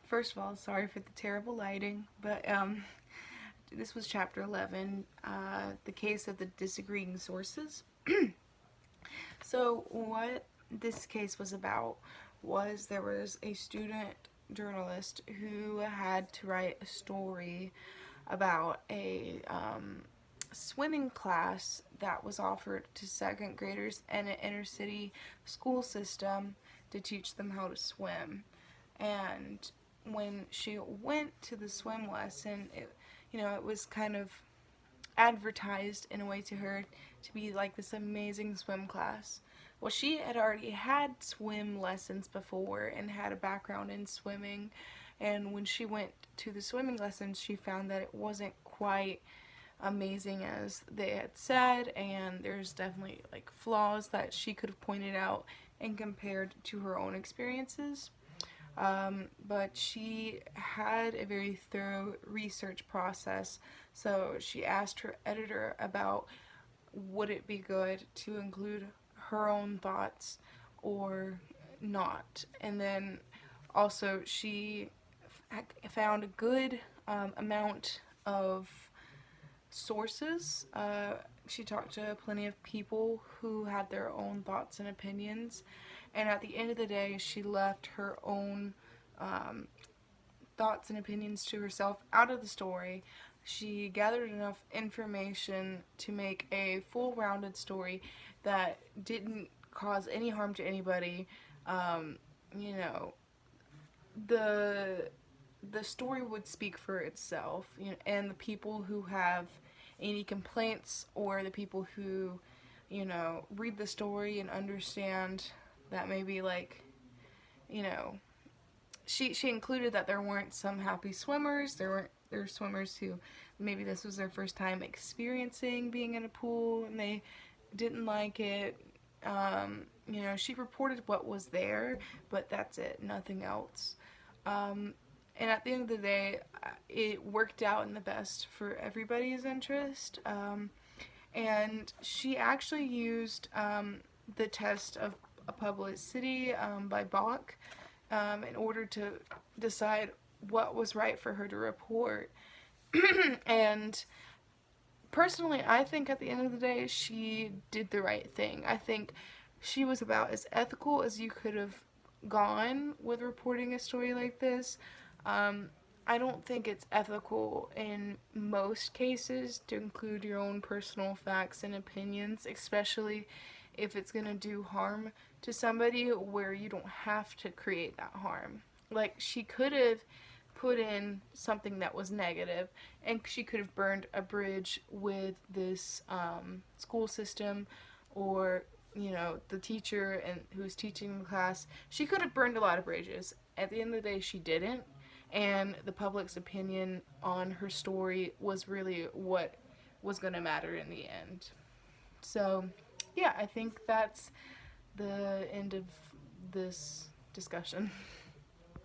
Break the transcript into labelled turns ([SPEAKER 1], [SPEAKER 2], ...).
[SPEAKER 1] First of all, sorry for the terrible lighting, but this was chapter 11, the case of the disagreeing sources. So, what this case was about was there was a student journalist who had to write a story about a swimming class that was offered to second graders in an inner city school system to teach them how to swim. And when she went to the swim lesson, it was kind of advertised in a way to her to be like this amazing swim class. Well, she had already had swim lessons before and had a background in swimming. And when she went to the swimming lessons, she found that it wasn't quite amazing as they had said, and there's definitely like flaws that she could have pointed out and compared to her own experiences. But she had a very thorough research process, so she asked her editor about would it be good to include her own thoughts or not. And then also she found a good amount of sources. She talked to plenty of people who had their own thoughts and opinions, and at the end of the day, she left her own um, thoughts and opinions to herself out of the story. She gathered enough information to make a full rounded story that didn't cause any harm to anybody. Um, you know, the the story would speak for itself, and the people who have any complaints or the people who, read the story and understand that maybe like, you know, she included that there weren't some happy swimmers. There were swimmers who maybe this was their first time experiencing being in a pool and they didn't like it. She reported what was there, but that's it, nothing else. And at the end of the day, it worked out in the best for everybody's interest. And she actually used the test of a publicity by Bach in order to decide what was right for her to report. And personally, I think at the end of the day, she did the right thing. I think she was about as ethical as you could have gone with reporting a story like this. Um, I don't think it's ethical in most cases to include your own personal facts and opinions, especially if it's going to do harm to somebody where you don't have to create that harm. Like, she could have put in something that was negative, and she could have burned a bridge with this school system, or the teacher and who's teaching the class. She could have burned a lot of bridges. At the end of the day, she didn't, and the public's opinion on her story was really what was going to matter in the end. So, yeah, I think that's the end of this discussion.